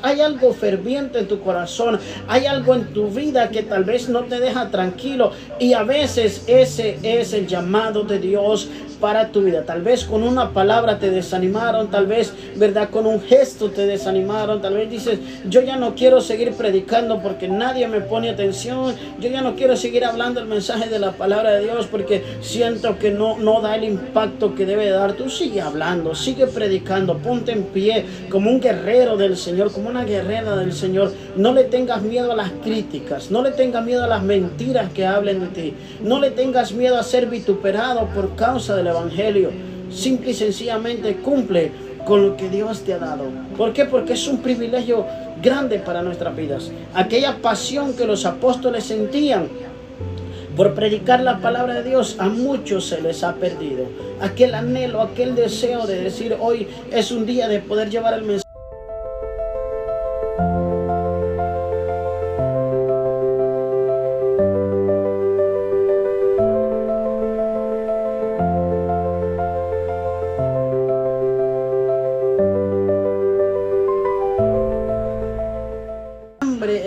Hay algo ferviente en tu corazón, hay algo en tu vida que tal vez no te deja tranquilo, y a veces ese es el llamado de Dios para tu vida. Tal vez con una palabra te desanimaron, tal vez, ¿verdad?, con un gesto te desanimaron, tal vez dices, yo ya no quiero seguir predicando porque nadie me pone atención, yo ya no quiero seguir hablando el mensaje de la palabra de Dios porque siento que no da el impacto que debe dar. Tú sigue hablando, sigue predicando, ponte en pie como un guerrero del Señor, como una guerrera del Señor. No le tengas miedo a las críticas, no le tengas miedo a las mentiras que hablen de ti, no le tengas miedo a ser vituperado por causa del Evangelio. Simple y sencillamente cumple con lo que Dios te ha dado. ¿Por qué? Porque es un privilegio grande para nuestras vidas. Aquella pasión que los apóstoles sentían por predicar la palabra de Dios, a muchos se les ha perdido. Aquel anhelo, aquel deseo de decir, hoy es un día de poder llevar el mensaje.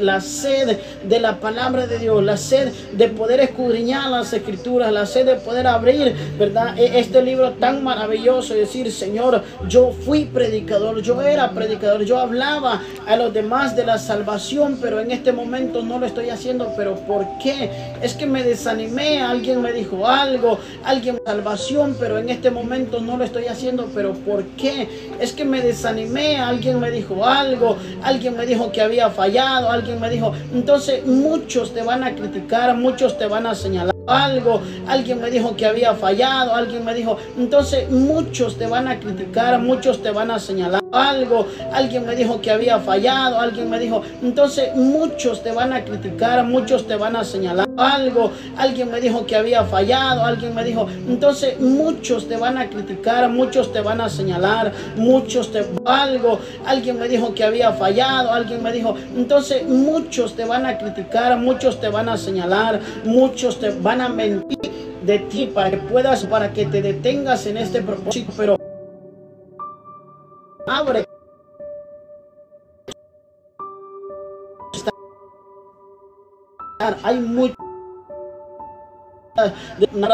La sed de la palabra de Dios, la sed de poder escudriñar las escrituras, la sed de poder abrir, ¿verdad?, este libro tan maravilloso y decir, Señor, yo fui predicador, yo era predicador, yo hablaba a los demás de la salvación, pero en este momento no lo estoy haciendo. ¿Pero por qué? Es que me desanimé, alguien me dijo algo, alguien salvación, pero en este momento no lo estoy haciendo. ¿Pero por qué? Es que me desanimé, alguien me dijo algo, alguien me dijo que había fallado, alguien me dijo. Entonces muchos te van a criticar, muchos te van a señalar algo, alguien me dijo que había fallado, alguien me dijo. Entonces muchos te van a criticar, muchos te van a señalar algo, alguien me dijo que había fallado, alguien me dijo. Entonces muchos te van a criticar, muchos te van a señalar algo, alguien me dijo que había fallado, alguien me dijo. Entonces muchos te van a criticar, muchos te van a señalar, muchos te algo, alguien me dijo que había fallado, alguien me dijo. Entonces muchos te van a criticar, muchos te van a señalar, muchos te van a mentir de ti para que te detengas en este propósito. Pero abre, hay mucho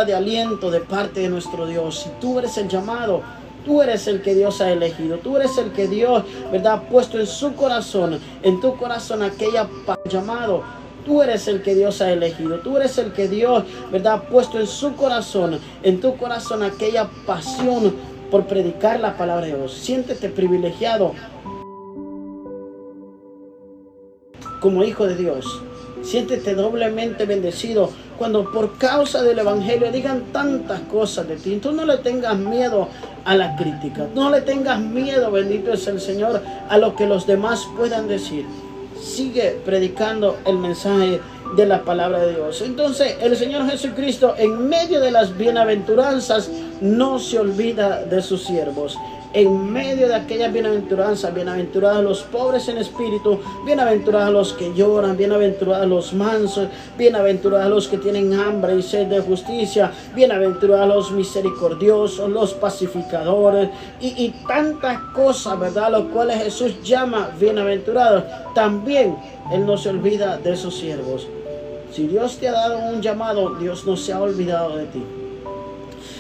de aliento de parte de nuestro Dios. Si tú eres el llamado, tú eres el que Dios ha elegido, tú eres el que Dios, ¿verdad?, ha puesto en su corazón, en tu corazón aquella llamado. Tú eres el que Dios ha elegido, tú eres el que Dios, ¿verdad?, ha puesto en su corazón, en tu corazón aquella pasión por predicar la palabra de Dios. Siéntete privilegiado como hijo de Dios. Siéntete doblemente bendecido cuando por causa del Evangelio digan tantas cosas de ti. Tú no le tengas miedo a la crítica. No le tengas miedo, bendito es el Señor, a lo que los demás puedan decir. Sigue predicando el mensaje de la palabra de Dios. Entonces el Señor Jesucristo, en medio de las bienaventuranzas, no se olvida de sus siervos. En medio de aquellas bienaventuranzas, bienaventurados los pobres en espíritu, bienaventurados los que lloran, bienaventurados los mansos, bienaventurados los que tienen hambre y sed de justicia, bienaventurados los misericordiosos, los pacificadores y tantas cosas, ¿verdad?, los cuales Jesús llama bienaventurados. También Él no se olvida de sus siervos. Si Dios te ha dado un llamado, Dios no se ha olvidado de ti.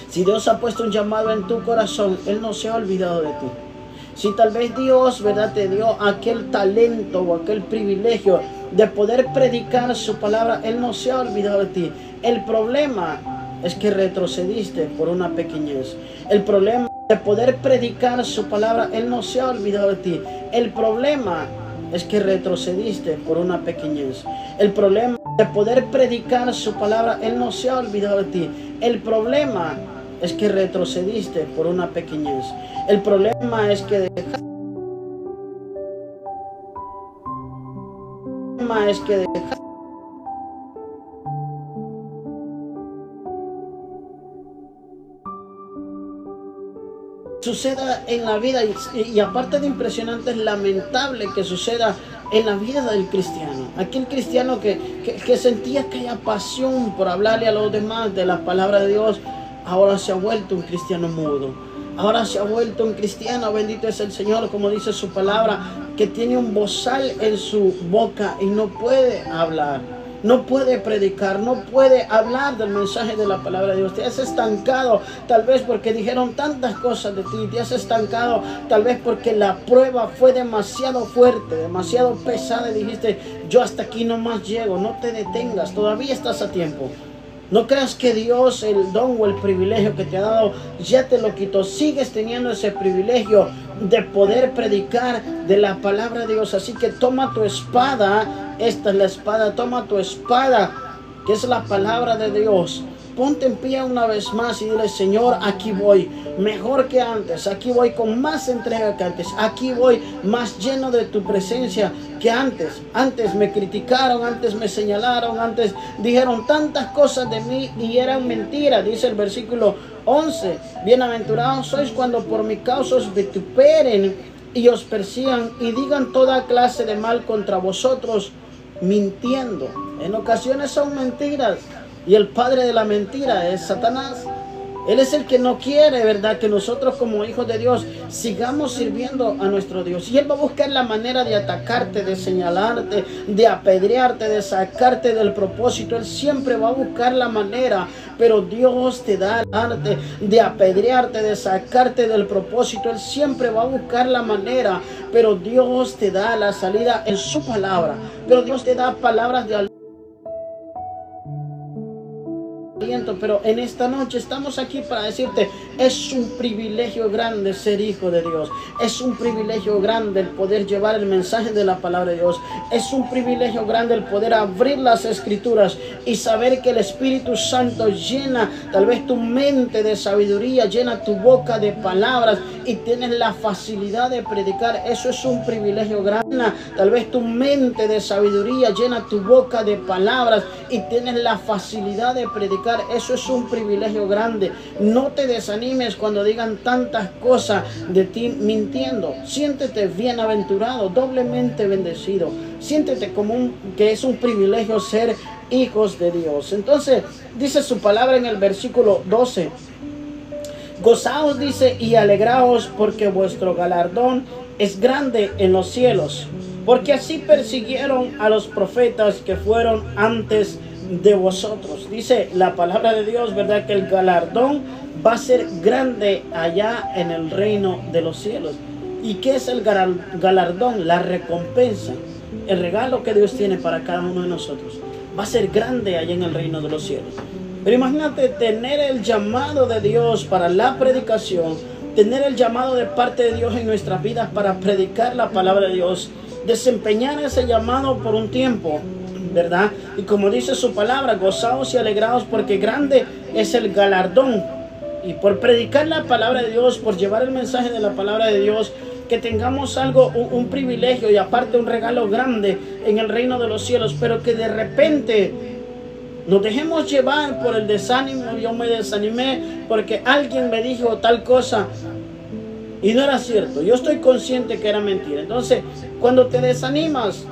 Si Dios ha puesto un llamado en tu corazón, Él no se ha olvidado de ti. Si tal vez Dios, ¿verdad?, te dio aquel talento o aquel privilegio de poder predicar su palabra, Él no se ha olvidado de ti. El problema es que retrocediste por una pequeñez. El problema de poder predicar su palabra, Él no se ha olvidado de ti. El problema es que retrocediste por una pequeñez. El problema de poder predicar su palabra, Él no se ha olvidado de ti. El problema es que retrocediste por una pequeñez. El problema es que suceda en la vida y aparte de impresionante, es lamentable que suceda en la vida del cristiano. Aquel cristiano que sentía aquella pasión por hablarle a los demás de la palabra de Dios, ahora se ha vuelto un cristiano mudo. Ahora se ha vuelto un cristiano, bendito es el Señor, como dice su palabra, que tiene un bozal en su boca y no puede hablar, no puede predicar, no puede hablar del mensaje de la palabra de Dios. Te has estancado, tal vez porque dijeron tantas cosas de ti. Te has estancado, tal vez porque la prueba fue demasiado fuerte, demasiado pesada y dijiste, yo hasta aquí nomás llego. No te detengas, todavía estás a tiempo. No creas que Dios, el don o el privilegio que te ha dado, ya te lo quitó. Sigues teniendo ese privilegio de poder predicar de la palabra de Dios. Así que toma tu espada, esta es la espada, toma tu espada, que es la palabra de Dios. Ponte en pie una vez más y dile, Señor, aquí voy mejor que antes, aquí voy con más entrega que antes, aquí voy más lleno de tu presencia que antes. Antes me criticaron, antes me señalaron, antes dijeron tantas cosas de mí y eran mentiras. Dice el versículo 11, bienaventurados sois cuando por mi causa os vituperen y os persigan y digan toda clase de mal contra vosotros, mintiendo. En ocasiones son mentiras. Y el padre de la mentira es Satanás. Él es el que no quiere, ¿verdad?, que nosotros como hijos de Dios sigamos sirviendo a nuestro Dios. Y Él va a buscar la manera de atacarte, de señalarte, de apedrearte, de sacarte del propósito. Él siempre va a buscar la manera, pero Dios te da el arte de apedrearte, de sacarte del propósito. Él siempre va a buscar la manera, pero Dios te da la salida en su palabra. Pero Dios te da palabras de aliento. Pero en esta noche estamos aquí para decirte, es un privilegio grande ser hijo de Dios. Es un privilegio grande el poder llevar el mensaje de la palabra de Dios. Es un privilegio grande el poder abrir las escrituras y saber que el Espíritu Santo llena tal vez tu mente de sabiduría, llena tu boca de palabras y tienes la facilidad de predicar. Eso es un privilegio grande. Tal vez tu mente de sabiduría llena tu boca de palabras y tienes la facilidad de predicar. Eso es un privilegio grande. No te desanimes cuando digan tantas cosas de ti mintiendo. Siéntete bienaventurado, doblemente bendecido. Siéntete como que es un privilegio ser hijos de Dios. Entonces dice su palabra en el versículo 12. Gozaos, dice, y alegraos, porque vuestro galardón es grande en los cielos. Porque así persiguieron a los profetas que fueron antes de vosotros. Dice la palabra de Dios, ¿verdad?, que el galardón va a ser grande allá en el reino de los cielos. ¿Y qué es el galardón? La recompensa, el regalo que Dios tiene para cada uno de nosotros. Va a ser grande allá en el reino de los cielos. Pero imagínate tener el llamado de Dios para la predicación, tener el llamado de parte de Dios en nuestras vidas para predicar la palabra de Dios, desempeñar ese llamado por un tiempo, ¿verdad? Y como dice su palabra, gozaos y alegraos, porque grande es el galardón. Y por predicar la palabra de Dios, por llevar el mensaje de la palabra de Dios, que tengamos algo, un privilegio y aparte un regalo grande en el reino de los cielos, pero que de repente nos dejemos llevar por el desánimo. Yo me desanimé porque alguien me dijo tal cosa y no era cierto. Yo estoy consciente que era mentira. Entonces, cuando te desanimas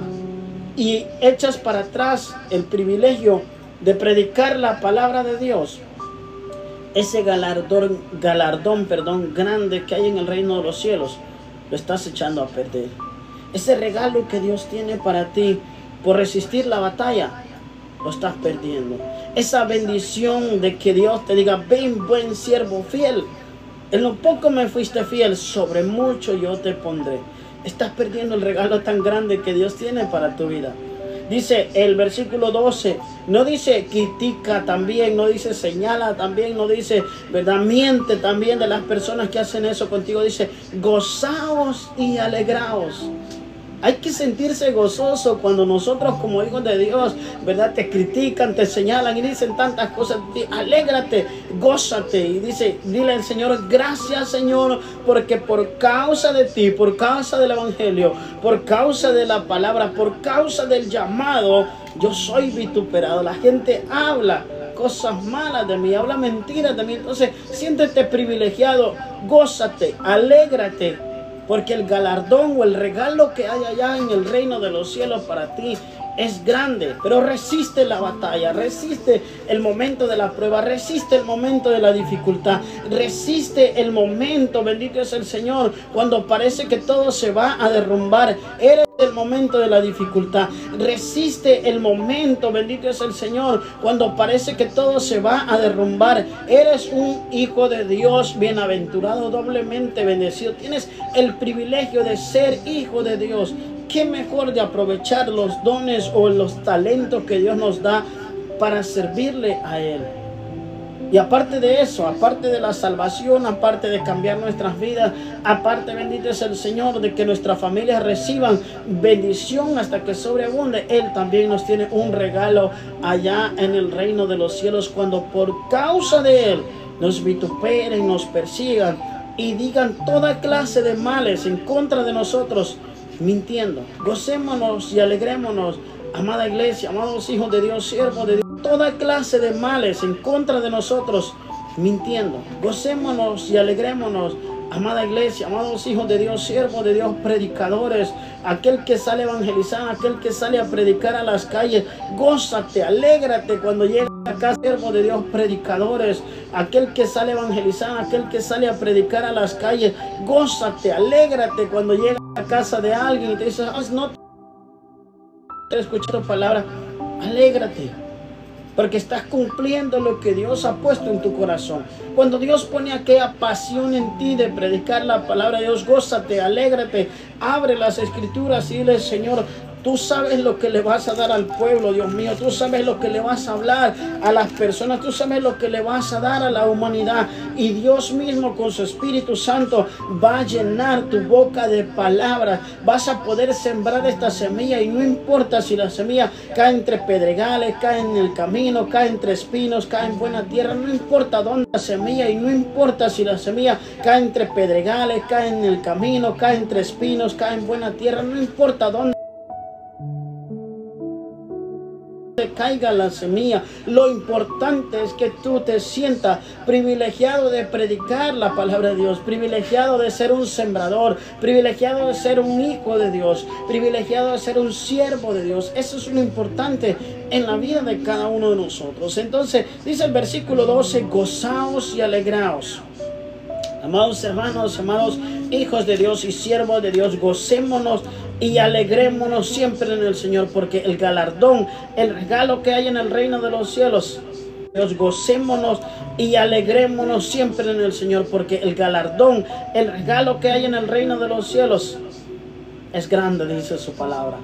y echas para atrás el privilegio de predicar la palabra de Dios, ese galardón grande que hay en el reino de los cielos, lo estás echando a perder. Ese regalo que Dios tiene para ti por resistir la batalla, lo estás perdiendo. Esa bendición de que Dios te diga, ven buen siervo fiel, en lo poco me fuiste fiel, sobre mucho yo te pondré. Estás perdiendo el regalo tan grande que Dios tiene para tu vida. Dice el versículo 12, no dice critica también, no dice señala también, no dice, ¿verdad?, miente también de las personas que hacen eso contigo. Dice, gozaos y alegraos. Hay que sentirse gozoso cuando nosotros como hijos de Dios, ¿verdad?, te critican, te señalan y dicen tantas cosas. Alégrate, gózate y dice, dile al Señor, gracias Señor, porque por causa de ti, por causa del Evangelio, por causa de la palabra, por causa del llamado, yo soy vituperado. La gente habla cosas malas de mí, habla mentiras de mí. Entonces siéntete privilegiado, gózate, alégrate, porque el galardón o el regalo que hay allá en el reino de los cielos para ti es grande, pero resiste la batalla, resiste el momento de la prueba, resiste el momento de la dificultad, resiste el momento, bendito es el Señor, cuando parece que todo se va a derrumbar. Eres el momento de la dificultad, resiste el momento, bendito es el Señor, cuando parece que todo se va a derrumbar. Eres un hijo de Dios, bienaventurado, doblemente bendecido. Tienes el privilegio de ser hijo de Dios. ¿Qué mejor de aprovechar los dones o los talentos que Dios nos da para servirle a Él? Y aparte de eso, aparte de la salvación, aparte de cambiar nuestras vidas, aparte, bendito es el Señor, de que nuestras familias reciban bendición hasta que sobreabunde, Él también nos tiene un regalo allá en el reino de los cielos, cuando por causa de Él nos vituperen, nos persigan y digan toda clase de males en contra de nosotros, mintiendo. Gocémonos y alegrémonos, amada iglesia, amados hijos de Dios, siervos de Dios. Toda clase de males en contra de nosotros, mintiendo. Gocémonos y alegrémonos, amada iglesia, amados hijos de Dios, siervos de Dios, predicadores, aquel que sale a evangelizar, aquel que sale a predicar a las calles. Gózate, alégrate cuando llega acá, siervo de Dios, predicadores, aquel que sale a evangelizar, aquel que sale a predicar a las calles. Gózate, alégrate cuando llega a la casa de alguien y te dice, no te he escuchado palabra. Alégrate, porque estás cumpliendo lo que Dios ha puesto en tu corazón. Cuando Dios pone aquella pasión en ti de predicar la palabra de Dios, gózate, alégrate, abre las escrituras y dile, Señor, tú sabes lo que le vas a dar al pueblo, Dios mío. Tú sabes lo que le vas a hablar a las personas. Tú sabes lo que le vas a dar a la humanidad. Y Dios mismo con su Espíritu Santo va a llenar tu boca de palabras. Vas a poder sembrar esta semilla y no importa si la semilla cae entre pedregales, cae en el camino, cae entre espinos, cae en buena tierra. No importa dónde la semilla y no importa si la semilla cae entre pedregales, cae en el camino, cae entre espinos, cae en buena tierra. No importa dónde caiga la semilla, lo importante es que tú te sientas privilegiado de predicar la palabra de Dios, privilegiado de ser un sembrador, privilegiado de ser un hijo de Dios, privilegiado de ser un siervo de Dios. Eso es lo importante en la vida de cada uno de nosotros. Entonces dice el versículo 12, gozaos y alegraos. Amados hermanos, amados hijos de Dios y siervos de Dios, gocémonos y alegrémonos siempre en el Señor, porque el galardón, el regalo que hay en el reino de los cielos, Dios, gocémonos y alegrémonos siempre en el Señor, porque el galardón, el regalo que hay en el reino de los cielos es grande, dice su palabra.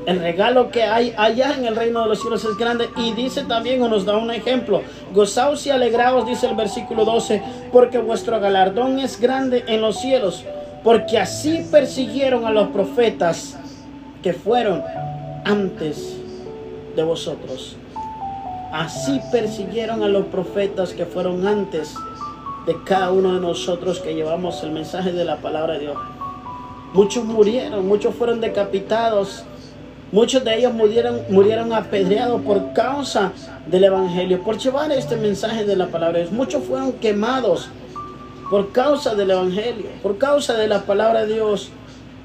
El regalo que hay allá en el reino de los cielos es grande. Y dice también, o nos da un ejemplo, gozaos y alegraos, dice el versículo 12, porque vuestro galardón es grande en los cielos, porque así persiguieron a los profetas que fueron antes de vosotros. Así persiguieron a los profetas que fueron antes de cada uno de nosotros que llevamos el mensaje de la palabra de Dios. Muchos murieron, muchos fueron decapitados. Muchos de ellos murieron apedreados por causa del evangelio, por llevar este mensaje de la palabra de Dios. Muchos fueron quemados por causa del evangelio, por causa de la palabra de Dios.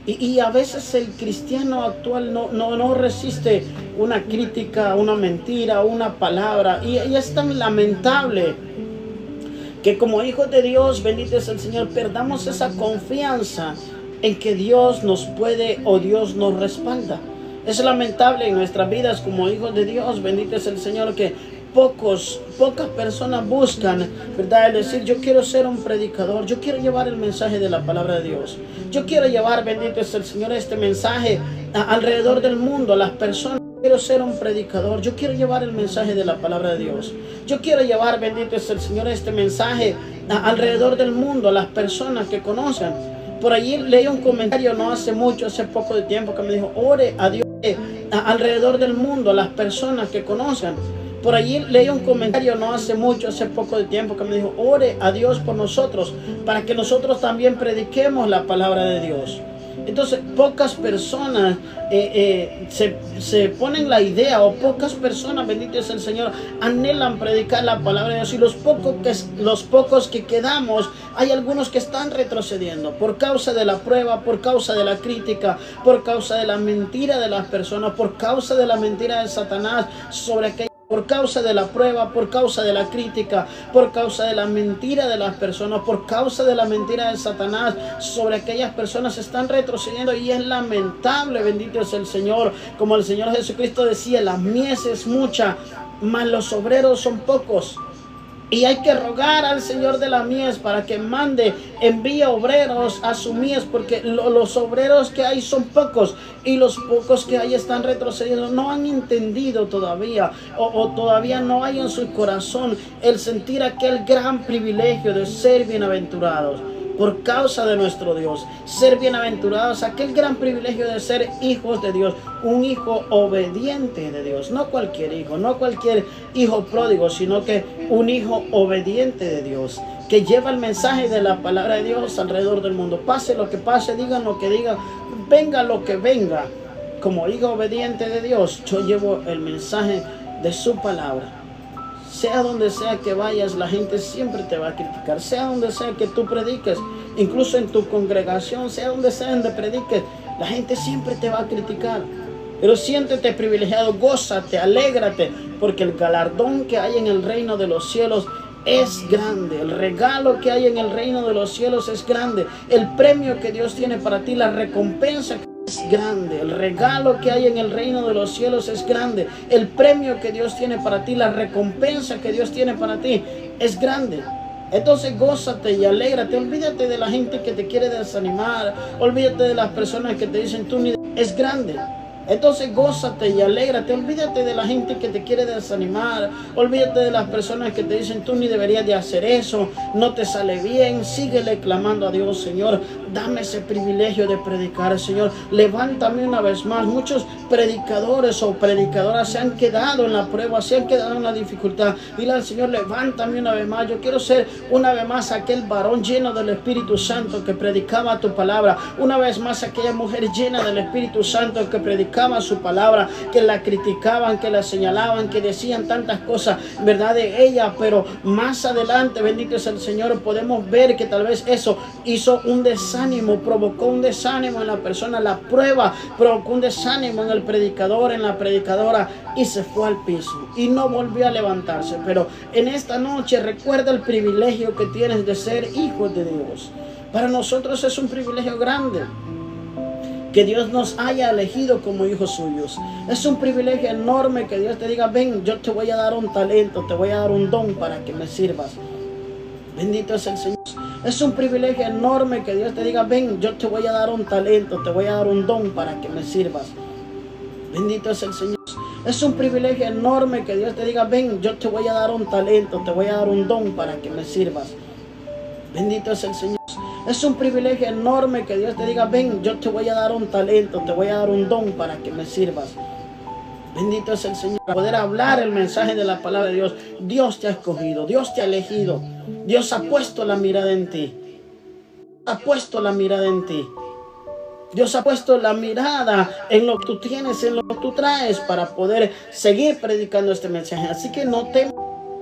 Y a veces el cristiano actual no resiste una crítica, una mentira, una palabra. Y es tan lamentable que como hijos de Dios, bendito es el Señor, perdamos esa confianza en que Dios nos puede o Dios nos respalda. Es lamentable en nuestras vidas como hijos de Dios, bendito es el Señor, que pocas personas buscan, ¿verdad? Es decir, yo quiero ser un predicador, yo quiero llevar el mensaje de la palabra de Dios. Yo quiero llevar, bendito es el Señor, este mensaje alrededor del mundo, a las personas. Quiero ser un predicador, yo quiero llevar el mensaje de la palabra de Dios. Yo quiero llevar, bendito es el Señor, este mensaje alrededor del mundo, a las personas que conozcan. Por allí leí un comentario no hace mucho, hace poco de tiempo, que me dijo, ore a Dios alrededor del mundo, a las personas que conozcan. Por allí leí un comentario no hace mucho, hace poco de tiempo, que me dijo, ore a Dios por nosotros, para que nosotros también prediquemos la palabra de Dios. Entonces pocas personas se ponen la idea, o pocas personas, bendito es el Señor, anhelan predicar la palabra de Dios. Y los pocos que quedamos, hay algunos que están retrocediendo por causa de la prueba, por causa de la crítica, por causa de la mentira de las personas, por causa de la mentira de Satanás sobre aquellos. Por causa de la prueba, por causa de la crítica, por causa de la mentira de las personas, por causa de la mentira de Satanás sobre aquellas personas, están retrocediendo, y es lamentable, bendito es el Señor. Como el Señor Jesucristo decía, la mies es mucha, mas los obreros son pocos. Y hay que rogar al Señor de la mies para que envíe obreros a su mies, porque los obreros que hay son pocos, y los pocos que hay están retrocediendo. No han entendido todavía, o todavía no hay en su corazón el sentir aquel gran privilegio de ser bienaventurados por causa de nuestro Dios. Ser bienaventurados, aquel gran privilegio de ser hijos de Dios, un hijo obediente de Dios, no cualquier hijo, no cualquier hijo pródigo, sino que un hijo obediente de Dios, que lleva el mensaje de la palabra de Dios alrededor del mundo. Pase lo que pase, digan lo que digan, venga lo que venga, como hijo obediente de Dios, yo llevo el mensaje de su palabra. Sea donde sea que vayas, la gente siempre te va a criticar. Sea donde sea que tú prediques, incluso en tu congregación, sea donde sea donde prediques, la gente siempre te va a criticar. Pero siéntete privilegiado, gózate, alégrate, porque el galardón que hay en el reino de los cielos es grande. El regalo que hay en el reino de los cielos es grande. El premio que Dios tiene para ti, la recompensa es grande. El regalo que hay en el reino de los cielos es grande. El premio que Dios tiene para ti, la recompensa que Dios tiene para ti es grande. Entonces gózate y alégrate. Olvídate de la gente que te quiere desanimar. Olvídate de las personas que te dicen tú ni... Es grande. Entonces gózate y alégrate. Olvídate de la gente que te quiere desanimar. Olvídate de las personas que te dicen tú ni deberías de hacer eso, no te sale bien. Síguele clamando a Dios: Señor, dame ese privilegio de predicar. Señor, levántame una vez más. Muchos predicadores o predicadoras se han quedado en la prueba, se han quedado en la dificultad. Dile al Señor: levántame una vez más. Yo quiero ser una vez más aquel varón lleno del Espíritu Santo que predicaba tu palabra. Una vez más aquella mujer llena del Espíritu Santo que predicaba su palabra, que la criticaban, que la señalaban, que decían tantas cosas, verdad, de ella. Pero más adelante, bendito es el Señor, podemos ver que tal vez eso hizo un desánimo, provocó un desánimo en la persona. La prueba provocó un desánimo en el predicador, en la predicadora, y se fue al piso y no volvió a levantarse. Pero en esta noche recuerda el privilegio que tienes de ser hijos de Dios. Para nosotros es un privilegio grande que Dios nos haya elegido como hijos suyos. Es un privilegio enorme que Dios te diga: ven, yo te voy a dar un talento, te voy a dar un don para que me sirvas. Bendito es el Señor. Es un privilegio enorme que Dios te diga: ven, yo te voy a dar un talento, te voy a dar un don para que me sirvas. Bendito es el Señor. Es un privilegio enorme que Dios te diga: ven, yo te voy a dar un talento, te voy a dar un don para que me sirvas. Bendito es el Señor. Es un privilegio enorme que Dios te diga: ven, yo te voy a dar un talento, te voy a dar un don para que me sirvas. Bendito es el Señor. Poder hablar el mensaje de la palabra de Dios. Dios te ha escogido, Dios te ha elegido. Dios ha puesto la mirada en ti. Ha puesto la mirada en ti. Dios ha puesto la mirada en lo que tú tienes, en lo que tú traes, para poder seguir predicando este mensaje. Así que no temas.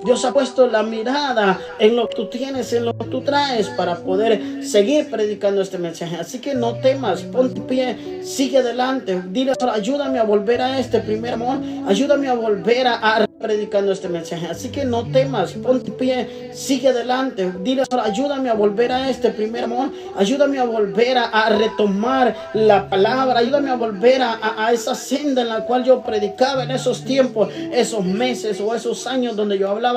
Dios ha puesto la mirada en lo que tú tienes, en lo que tú traes, para poder seguir predicando este mensaje. Así que no temas, ponte en pie, sigue adelante. Dile: ayúdame a volver a este primer amor, ayúdame a volver a predicando este mensaje. Así que no temas, ponte en pie, sigue adelante. Dile: ayúdame a volver a este primer amor, ayúdame a volver a retomar la palabra, ayúdame a volver a esa senda en la cual yo predicaba en esos tiempos, esos meses o esos años donde yo hablaba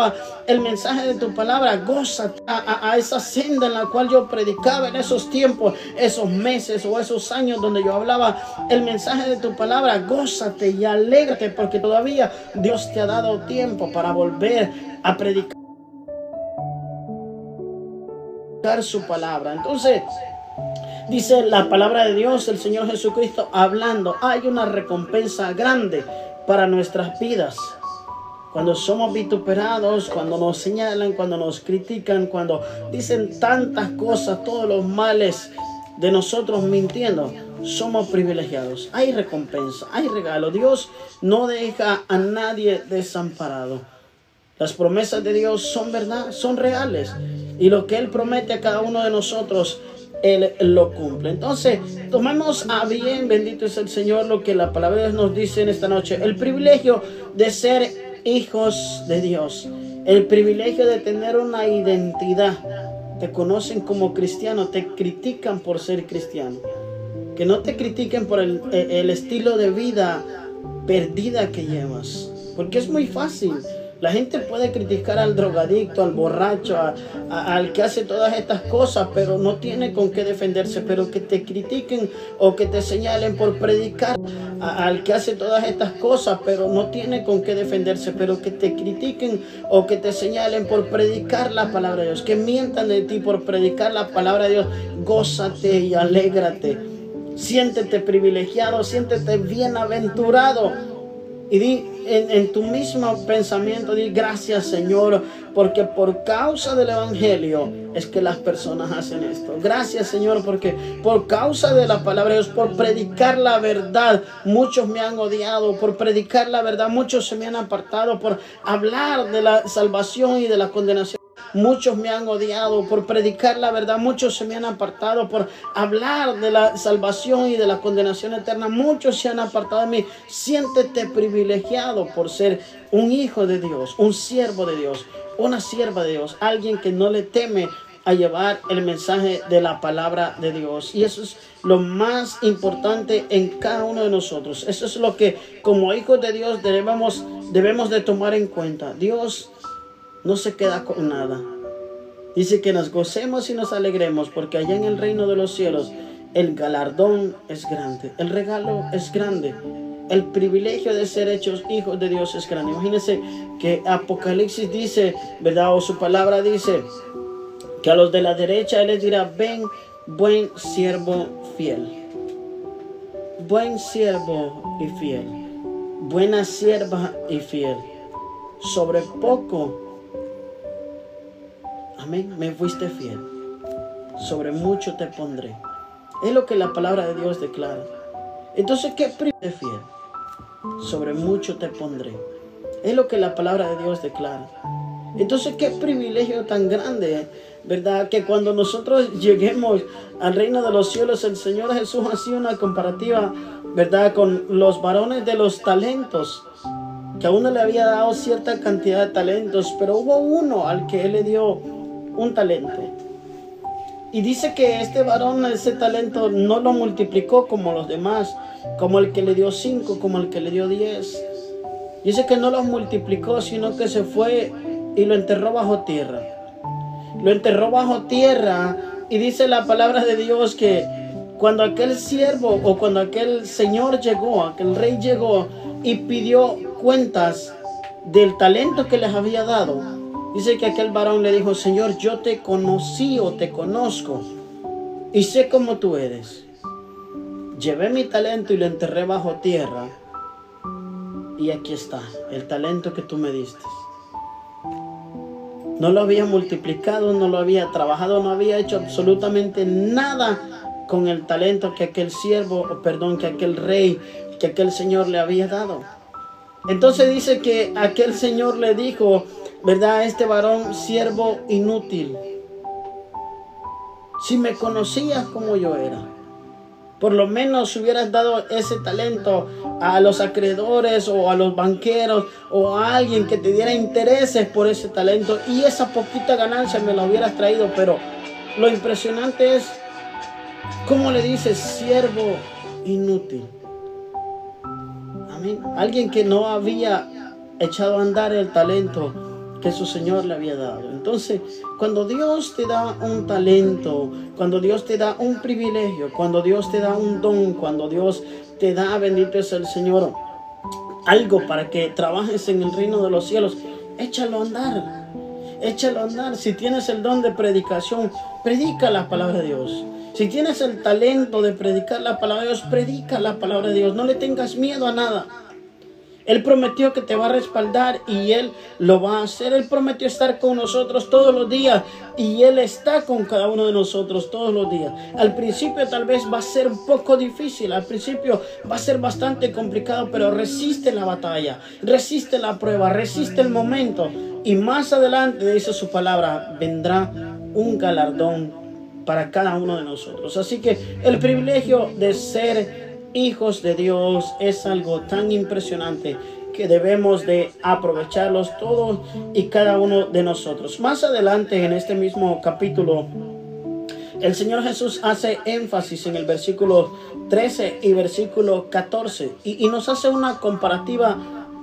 el mensaje de tu palabra. Gózate a esa senda en la cual yo predicaba en esos tiempos, esos meses o esos años donde yo hablaba el mensaje de tu palabra. Gózate y alégrate, porque todavía Dios te ha dado tiempo para volver a predicar su palabra. Entonces dice la palabra de Dios, el Señor Jesucristo hablando: hay una recompensa grande para nuestras vidas. Cuando somos vituperados, cuando nos señalan, cuando nos critican, cuando dicen tantas cosas, todos los males de nosotros mintiendo, somos privilegiados. Hay recompensa, hay regalo. Dios no deja a nadie desamparado. Las promesas de Dios son verdad, son reales. Y lo que Él promete a cada uno de nosotros, Él lo cumple. Entonces, tomemos a bien, bendito es el Señor, lo que la palabra de Dios nos dice en esta noche. El privilegio de ser hijos de Dios. El privilegio de tener una identidad. Te conocen como cristiano, te critican por ser cristiano. Que no te critiquen por el estilo de vida perdida que llevas. Porque es muy fácil. La gente puede criticar al drogadicto, al borracho, al que hace todas estas cosas, pero no tiene con qué defenderse. Pero que te critiquen o que te señalen por predicar al que hace todas estas cosas, pero no tiene con qué defenderse. Pero que te critiquen o que te señalen por predicar la palabra de Dios, que mientan de ti por predicar la palabra de Dios, gózate y alégrate. Siéntete privilegiado, siéntete bienaventurado. Y di en tu mismo pensamiento, di gracias Señor, porque por causa del Evangelio es que las personas hacen esto. Gracias Señor, porque por causa de la palabra de Dios, por predicar la verdad, muchos me han odiado. Por predicar la verdad, muchos se me han apartado. Por hablar de la salvación y de la condenación, muchos me han odiado. Por predicar la verdad, muchos se me han apartado. Por hablar de la salvación y de la condenación eterna, muchos se han apartado de mí. Siéntete privilegiado por ser un hijo de Dios, un siervo de Dios, una sierva de Dios, alguien que no le teme a llevar el mensaje de la palabra de Dios. Y eso es lo más importante en cada uno de nosotros. Eso es lo que como hijos de Dios debemos de tomar en cuenta. Dios no se queda con nada. Dice que nos gocemos y nos alegremos, porque allá en el reino de los cielos el galardón es grande, el regalo es grande, el privilegio de ser hechos hijos de Dios es grande. Imagínense que Apocalipsis dice, ¿verdad? O su palabra dice que a los de la derecha Él les dirá: ven, buen siervo fiel. Buen siervo y fiel. Buena sierva y fiel. Sobre poco, amén, me fuiste fiel. Sobre mucho te pondré. Es lo que la palabra de Dios declara. Entonces, ¿qué privilegio fiel? Sobre mucho te pondré. Es lo que la palabra de Dios declara. Entonces, qué privilegio tan grande, ¿verdad? Que cuando nosotros lleguemos al reino de los cielos, el Señor Jesús hacía una comparativa, ¿verdad? Con los varones de los talentos, que a uno le había dado cierta cantidad de talentos, pero hubo uno al que Él le dio un talento. Y dice que este varón ese talento no lo multiplicó como los demás, como el que le dio 5, como el que le dio 10. Dice que no lo multiplicó, sino que se fue y lo enterró bajo tierra. Lo enterró bajo tierra, y dice la palabra de Dios que cuando aquel siervo o cuando aquel señor llegó, aquel rey llegó y pidió cuentas del talento que les había dado, dice que aquel varón le dijo: Señor, yo te conocí o te conozco y sé cómo tú eres. Llevé mi talento y lo enterré bajo tierra, y aquí está el talento que tú me diste. No lo había multiplicado, no lo había trabajado, no había hecho absolutamente nada con el talento que aquel siervo, que aquel rey, que aquel señor le había dado. Entonces dice que aquel señor le dijo, ¿verdad?, a este varón: siervo inútil, si me conocías como yo era, por lo menos hubieras dado ese talento a los acreedores o a los banqueros o a alguien que te diera intereses por ese talento, y esa poquita ganancia me la hubieras traído. Pero lo impresionante es cómo le dice: siervo inútil. Amén. Alguien que no había echado a andar el talento que su Señor le había dado. Entonces, cuando Dios te da un talento, cuando Dios te da un privilegio, cuando Dios te da un don, cuando Dios te da, bendito es el Señor, algo para que trabajes en el reino de los cielos, échalo a andar. Échalo a andar. Si tienes el don de predicación, predica la palabra de Dios. Si tienes el talento de predicar la palabra de Dios, predica la palabra de Dios. No le tengas miedo a nada. Él prometió que te va a respaldar y Él lo va a hacer. Él prometió estar con nosotros todos los días y Él está con cada uno de nosotros todos los días. Al principio tal vez va a ser un poco difícil, al principio va a ser bastante complicado, pero resiste la batalla, resiste la prueba, resiste el momento y más adelante, dice su palabra, vendrá un galardón para cada uno de nosotros. Así que el privilegio de ser hijos de Dios es algo tan impresionante que debemos de aprovecharlos todos y cada uno de nosotros. Más adelante en este mismo capítulo, el Señor Jesús hace énfasis en el versículo 13 y versículo 14 y nos hace una comparativa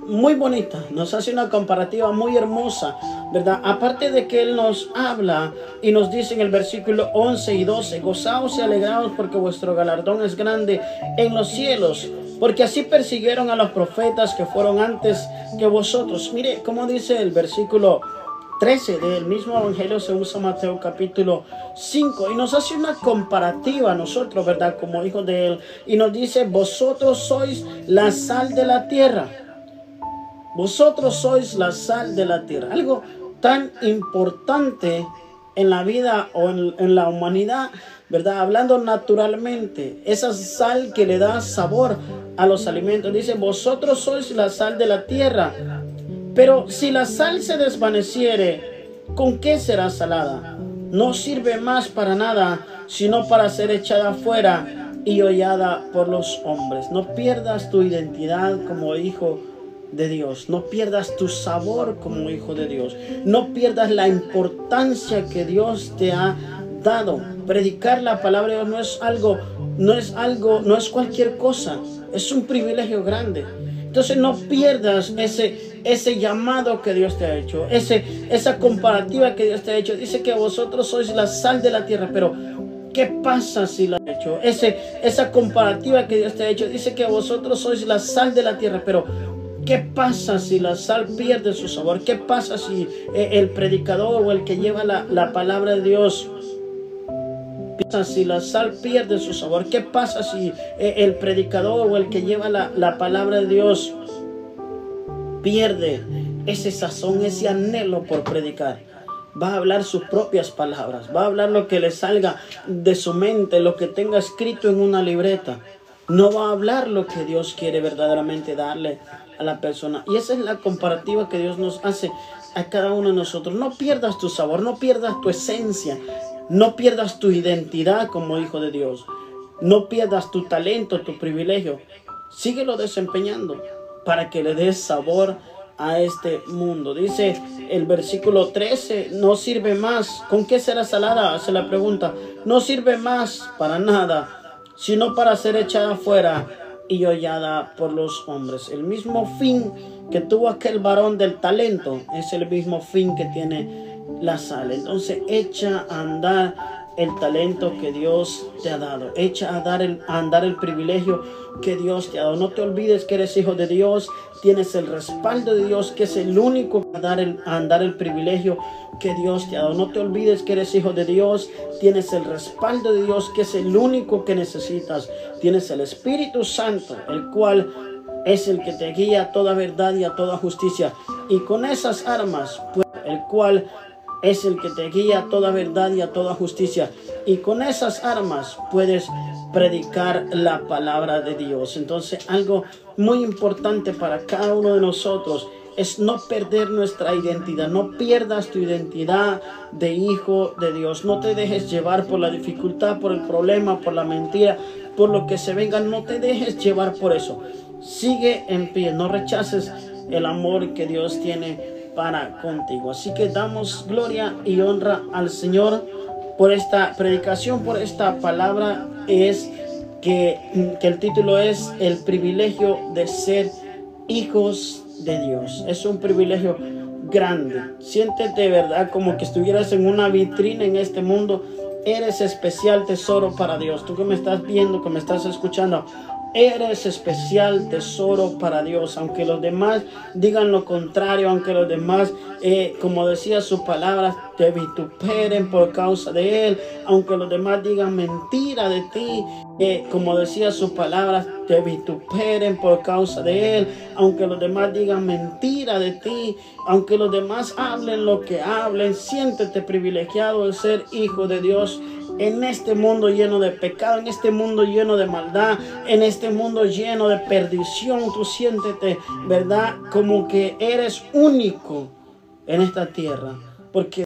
muy bonita, nos hace una comparativa muy hermosa, ¿verdad? Aparte de que Él nos habla y nos dice en el versículo 11 y 12, gozaos y alegraos porque vuestro galardón es grande en los cielos, porque así persiguieron a los profetas que fueron antes que vosotros. Mire cómo dice el versículo 13 del mismo evangelio según San Mateo capítulo 5 y nos hace una comparativa a nosotros, ¿verdad? Como hijos de Él, y nos dice, vosotros sois la sal de la tierra. Vosotros sois la sal de la tierra. Algo tan importante en la vida o en la humanidad, ¿verdad? Hablando naturalmente, esa sal que le da sabor a los alimentos. Dice, vosotros sois la sal de la tierra. Pero si la sal se desvaneciere, ¿con qué será salada? No sirve más para nada, sino para ser echada afuera y hollada por los hombres. No pierdas tu identidad como hijo de Dios, no pierdas tu sabor como hijo de Dios, no pierdas la importancia que Dios te ha dado. Predicar la palabra de Dios no es cualquier cosa, es un privilegio grande. Entonces no pierdas ese llamado que Dios te ha hecho, esa comparativa que Dios te ha hecho. Dice que vosotros sois la sal de la tierra, pero ¿qué pasa si la ha hecho? Esa comparativa que Dios te ha hecho, dice que vosotros sois la sal de la tierra, pero ¿qué pasa si la sal pierde su sabor? ¿Qué pasa si el predicador o el que lleva la palabra de Dios, si la sal pierde su sabor? ¿Qué pasa si el predicador o el que lleva la palabra de Dios pierde ese sazón, ese anhelo por predicar? Va a hablar sus propias palabras, va a hablar lo que le salga de su mente, lo que tenga escrito en una libreta. No va a hablar lo que Dios quiere verdaderamente darle a la persona. Y esa es la comparativa que Dios nos hace a cada uno de nosotros. No pierdas tu sabor, no pierdas tu esencia, no pierdas tu identidad como hijo de Dios, no pierdas tu talento, tu privilegio. Síguelo desempeñando para que le des sabor a este mundo. Dice el versículo 13, no sirve más. ¿Con qué será salada? Se la pregunta. No sirve más para nada, sino para ser echada afuera y hollada por los hombres. El mismo fin que tuvo aquel varón del talento es el mismo fin que tiene la sal. Entonces echa a andar el talento que Dios te ha dado, echa a andar el privilegio que Dios te ha dado. No te olvides que eres hijo de Dios, tienes el respaldo de Dios, que es el único que a andar el privilegio que Dios te ha dado. No te olvides que eres hijo de Dios, tienes el respaldo de Dios, que es el único que necesitas. Tienes el Espíritu Santo, el cual es el que te guía a toda verdad y a toda justicia. Y con esas armas, pues, el cual es el que te guía a toda verdad y a toda justicia. Y con esas armas puedes predicar la palabra de Dios. Entonces, algo muy importante para cada uno de nosotros es no perder nuestra identidad. No pierdas tu identidad de hijo de Dios. No te dejes llevar por la dificultad, por el problema, por la mentira, por lo que se venga. No te dejes llevar por eso. Sigue en pie. No rechaces el amor que Dios tiene para contigo. Así que damos gloria y honra al Señor por esta predicación, por esta palabra. Es que el título es el privilegio de ser hijos de Dios. Es un privilegio grande. Siéntete, verdad, como que estuvieras en una vitrina en este mundo. Eres especial tesoro para Dios. Tú que me estás viendo, que me estás escuchando, Eres especial tesoro para Dios, aunque los demás digan lo contrario, aunque los demás, como decía su palabra, te vituperen por causa de Él, aunque los demás digan mentira de ti, como decía su palabra, te vituperen por causa de Él, aunque los demás digan mentira de ti, aunque los demás hablen lo que hablen, siéntete privilegiado de ser hijo de Dios. En este mundo lleno de pecado, en este mundo lleno de maldad, en este mundo lleno de perdición, tú siéntete, ¿verdad? Como que eres único en esta tierra, porque